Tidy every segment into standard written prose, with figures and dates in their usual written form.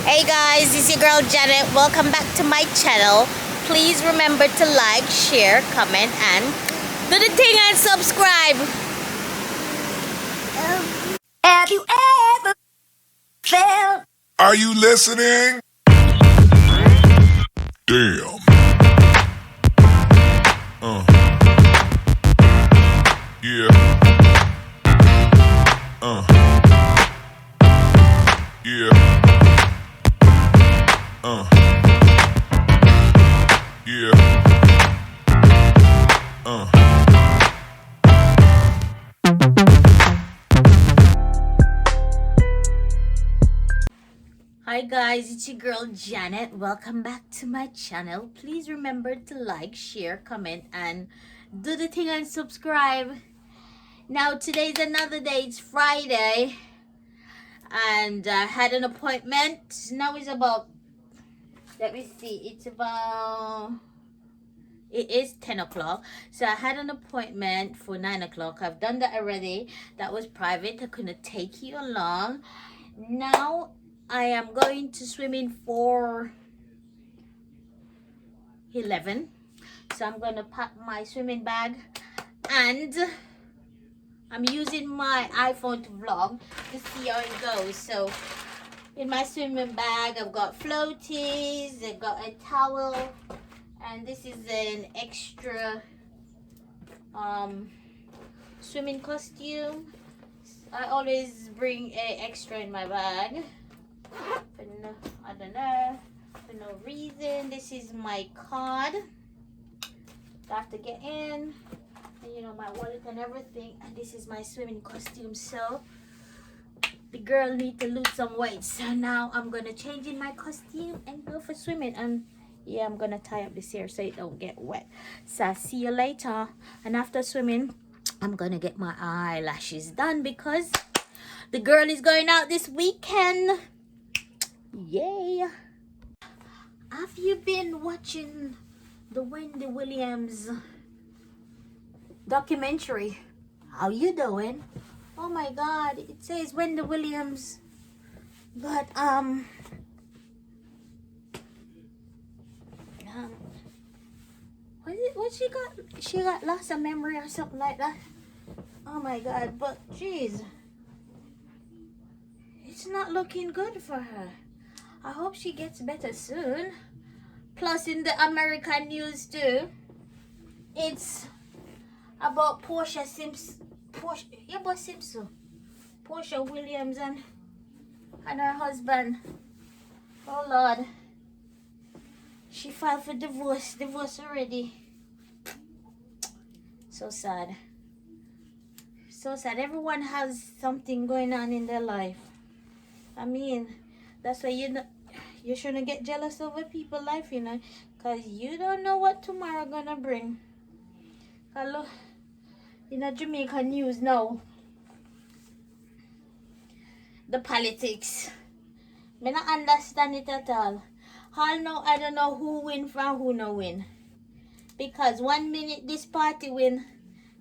Hey guys, this is your girl Janet. Welcome back to my channel. Please remember to like, share, comment, and do the thing and subscribe. Have you ever felt? Are you listening? Damn. Yeah. Yeah. Yeah. Hi guys, it's your girl Janet. Welcome back to my channel. Please remember to like, share, comment, and do the thing and subscribe. Now today's another day. It's Friday, and I had an appointment. Now it's about. Let me see. It is 10 o'clock. So I had an appointment for 9 o'clock. I've done that already. That was private. I couldn't take you along. Now I am going to swimming for 11. So I'm going to pack my swimming bag. And I'm using my iPhone to vlog to see how it goes. So in my swimming bag, I've got floaties. I've got a towel. And this is an extra swimming costume. I always bring a extra in my bag for no, I don't know, for no reason. This is my card. I have to get in, and you know, my wallet and everything. And this is my swimming costume. So the girl need to lose some weight. So now I'm gonna change in my costume and go for swimming. And yeah, I'm gonna tie up this hair so it don't get wet. So I'll see you later. And after swimming, I'm gonna get my eyelashes done because the girl is going out this weekend. Yay! Have you been watching the Wendy Williams documentary? How you doing? Oh my God! It says Wendy Williams, but what she got? She got loss of memory or something like that. Oh my God! But jeez, it's not looking good for her. I hope she gets better soon. Plus, in the American news too, it's about Portia Simpson. Portia Williams and her husband. Oh Lord, she filed for divorce already. So sad. So sad. Everyone has something going on in their life. I mean, that's why you shouldn't get jealous over people's life, you know, because you don't know what tomorrow gonna bring. Hello, in the Jamaican news now, the politics, me not understand it at all. I don't know who win from who no win, because 1 minute this party win,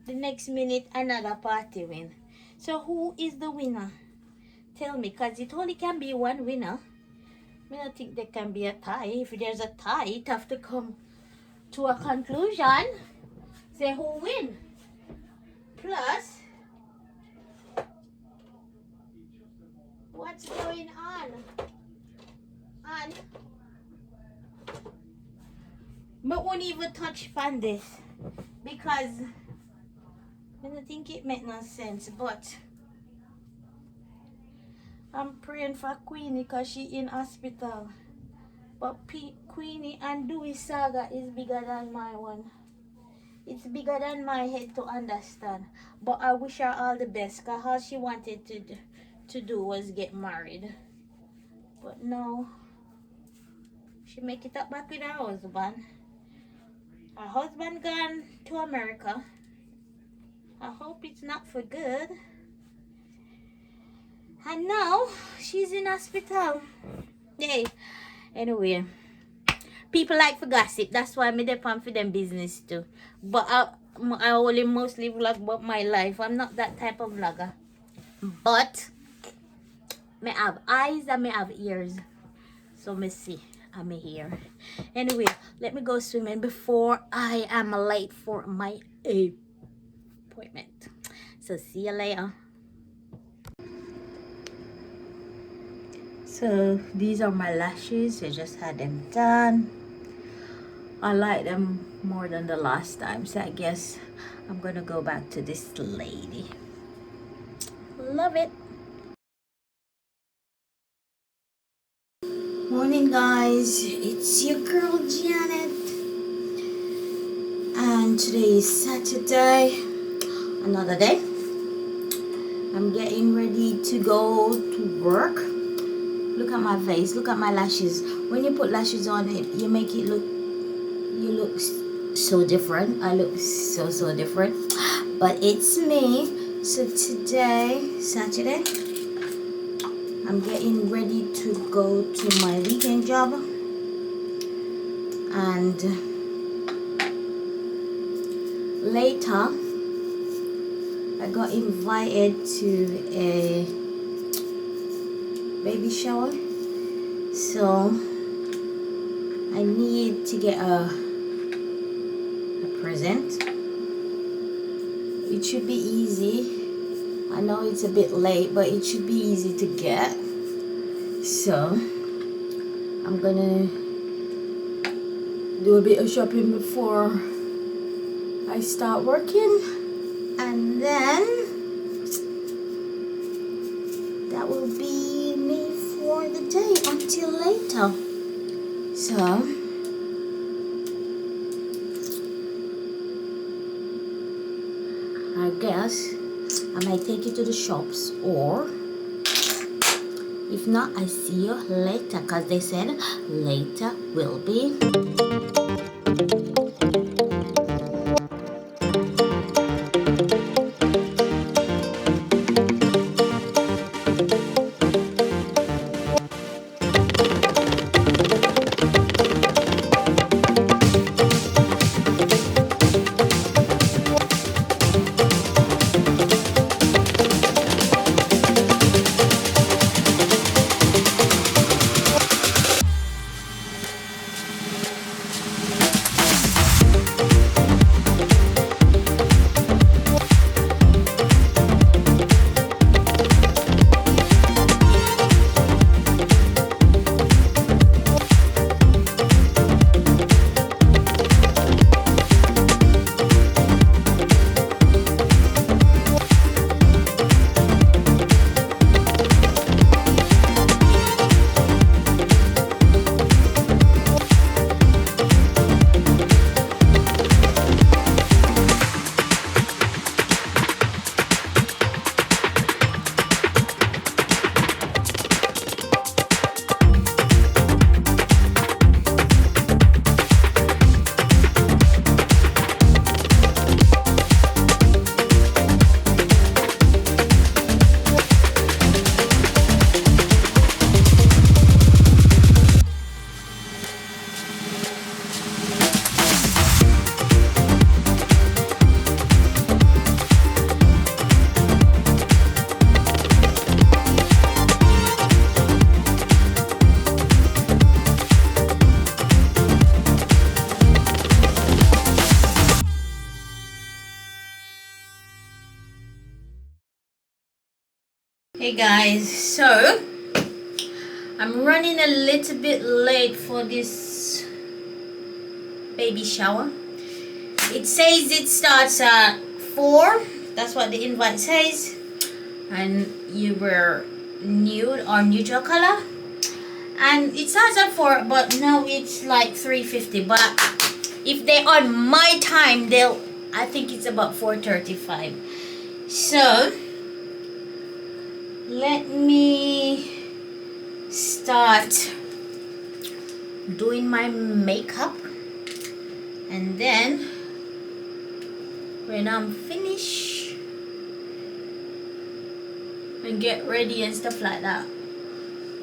the next minute another party win. So who is the winner? Tell me, because it only can be one winner. I don't think there can be a tie. If there's a tie, it have to come to a conclusion. Say who win. Plus, what's going on? And but won't even touch on this because I don't think it make no sense. But I'm praying for Queenie because she in hospital. But Queenie and Dewey saga is bigger than my one. It's bigger than my head to understand. But I wish her all the best because all she wanted to do was get married. But no, she make it up back with her husband. Her husband gone to America. I hope it's not for good. And now she's in hospital. Yay. Anyway, people like for gossip. That's why I'm depend for them business too. But I only mostly vlog about my life. I'm not that type of vlogger. But may have eyes and may have ears. So let me see. I'm here. Anyway, let me go swimming before I am late for my appointment. So see you later. So these are my lashes. I just had them done. I like them more than the last time, so I guess I'm gonna go back to this lady. Love it. Morning guys, it's your girl Janet, and today is Saturday, another day. I'm getting ready to go to work. Look at my face, look at my lashes. When you put lashes on it, you make it look, you look so different. I look so different, but it's me. So today, Saturday, I'm getting ready to go to my weekend job, and later I got invited to a baby shower, so I need to get a present. It should be easy. I know it's a bit late, but it should be easy to get. So I'm gonna do a bit of shopping before I start working, and then that will be me for the day until later. So I guess I might take you to the shops, or if not, I see you later, because they said later will be. Hey guys, so I'm running a little bit late for this baby shower. It says it starts at 4. That's what the invite says. And you wear nude or neutral color. And it starts at 4, but now it's like 3:50. But if they're on my time, I think it's about 4:35. So let me start doing my makeup, and then when I'm finished and get ready and stuff like that,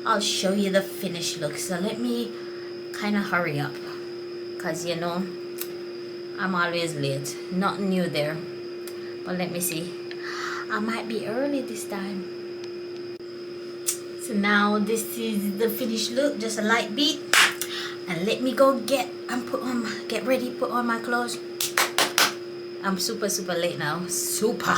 I'll show you the finished look. So let me kind of hurry up, because you know I'm always late. Nothing new there, but let me see. I might be early this time. So now this is the finished look, just a light beat. And let me go get ready, put on my clothes. I'm super late now. Super.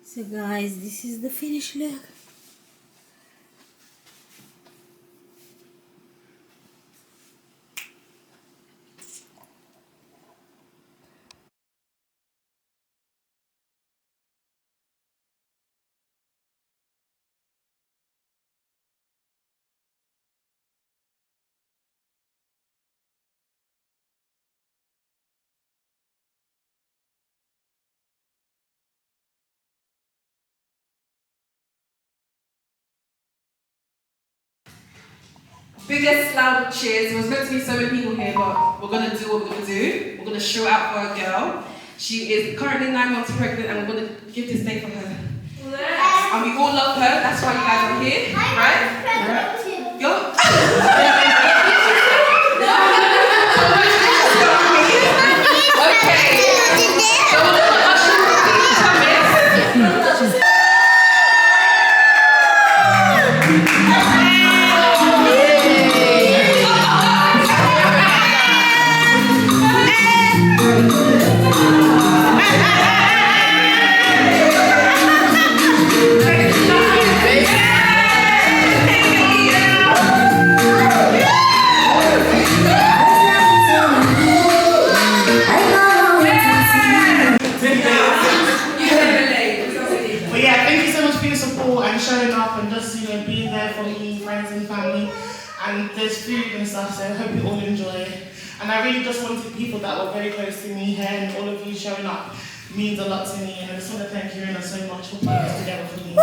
So guys, this is the finished look. Biggest loud cheers. There was meant to be so many people here, but we're gonna do what we're gonna do. We're gonna show out for a girl. She is currently 9 months pregnant, and we're gonna give this day for her. And we all love her. That's why you guys are here, right? Yo. Okay. So we're gonna usher come in. But yeah, thank you so much for your support and showing up and just, being there for me, friends and family. And there's food and stuff, so I hope you all enjoy. And I really just wanted people that were very close to me here, and all of you showing up means a lot to me. And I just want to thank Irina so much for putting this together for me.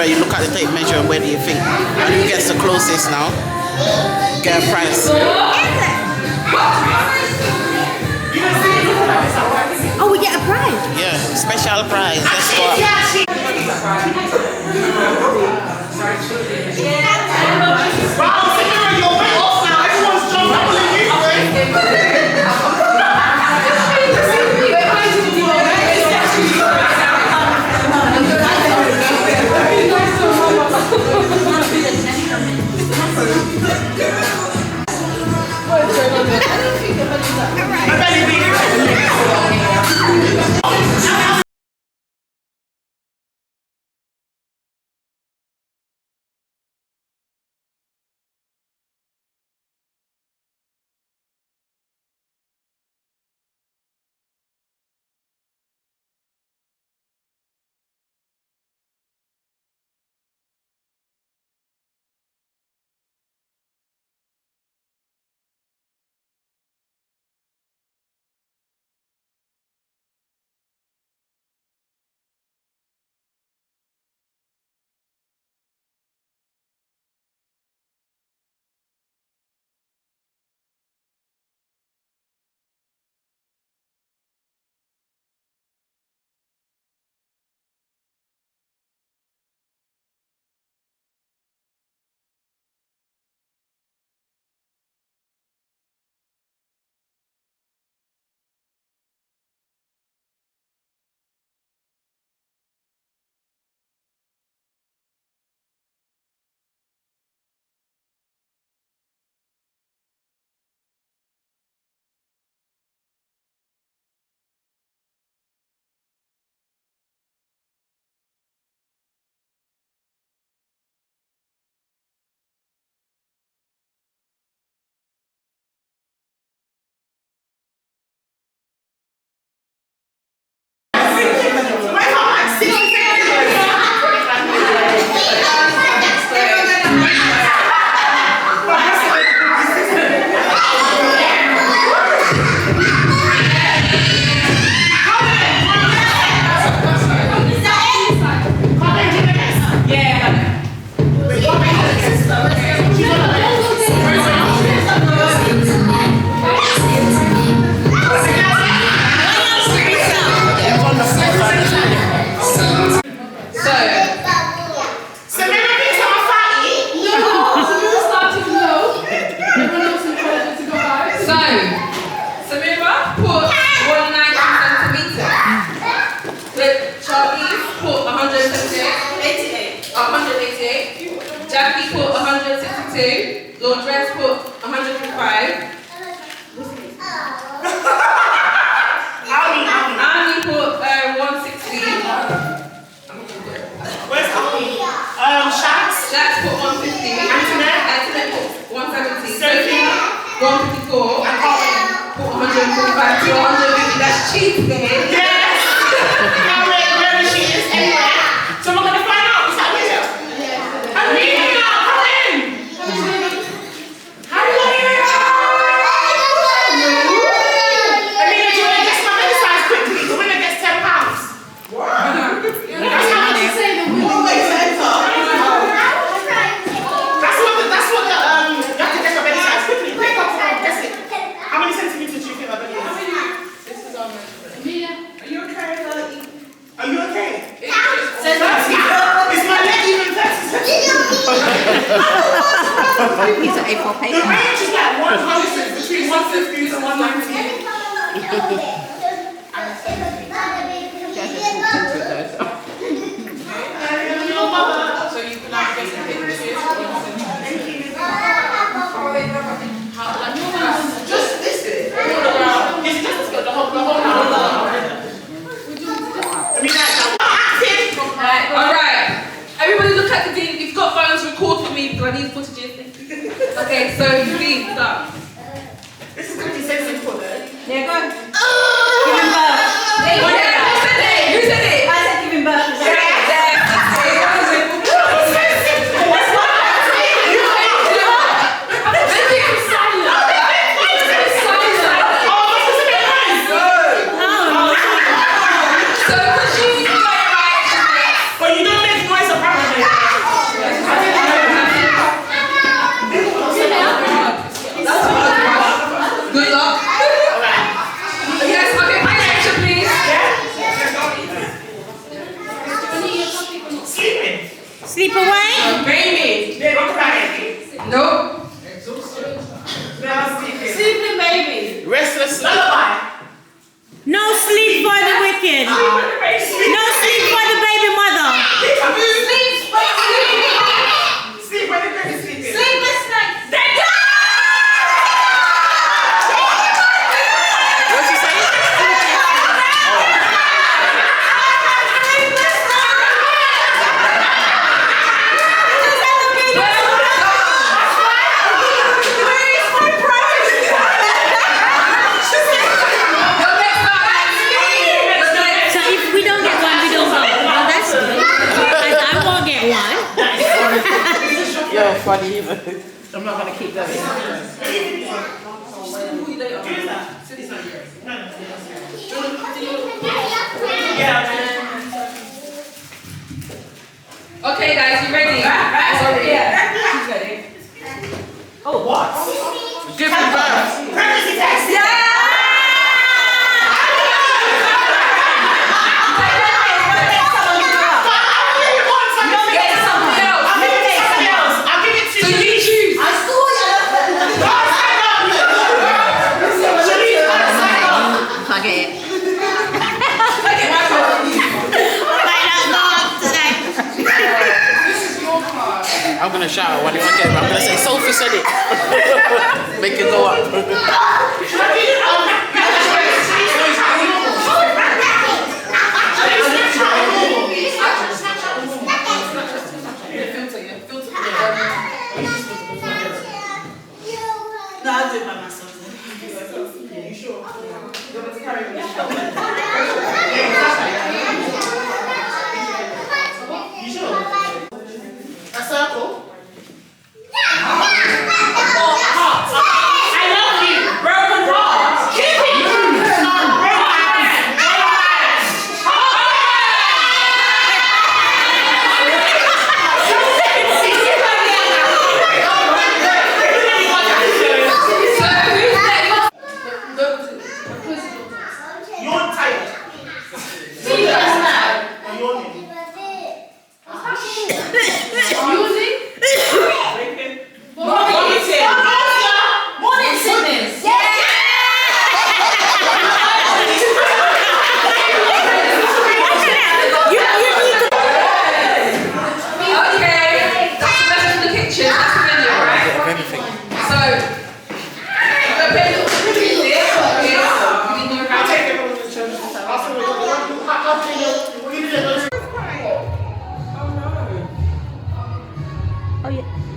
You look at the tape measure and where do you think? And who gets the closest now? Get a prize. Oh, we get a prize? Yeah, special prize. Let's go. 188. Jackie put 162. Lord Dress put 105. Arnie put 160. Where's Arnie? Shax put 150. Antoinette put 170. Sophie 154. and Colin. Put 145 to 150. That's cheap, babe. Yes! Karen, wherever she is, anywhere. So we're gonna find out. Is that Rita? Amina, come in! Hello! Amina, do you want to guess my belly size quickly? The winner gets £10. That's how much you say the winner makes sense. That's what the you have to guess my belly size quickly. Quick, guess it. How many centimeters do you think my belly is? This is Amina, are you okay? Are you okay? Is my leg even 30 centimeters? Piece of A4 The paper. range is like 100, between 150 to 190. So you can have guess the pictures. Just this bit. All around. Yes, just the whole house. I mean, like, Alright. Everybody look at the Dean. If you've got phones, record for me because I need footages. Okay, so Dean, start. this is going to be so simple though. Yeah, go on. Give him birth. Who said it? Who said it? I said give him birth. But you don't make noise apparently. Good luck. Yes, okay, my section, please. Sleeping. Sleep away. Baby. They're not crying. No. They're sleeping. Sleeping baby. Restless. Lullaby. No sleep for the wicked. No sleep for the baby mother. Sleep when the baby's sleeping. Sleepless night. What'd you say? So if we don't get one, we don't go. Well, that's good. I won't get one. You're funny even. I'm not gonna keep going. Okay, guys, you ready? Sorry. Oh, what? Give him birth. Pregnancy test. I'll give it to So you. you choose. Fuck it. I'm gonna shout when I get it. I'm gonna say Sophie said it. Make it go up. No, I'll do it by myself then. Yeah, you sure? You want me to carry it? You sure? A circle? Heart. I love you. Broken heart. Oh yeah.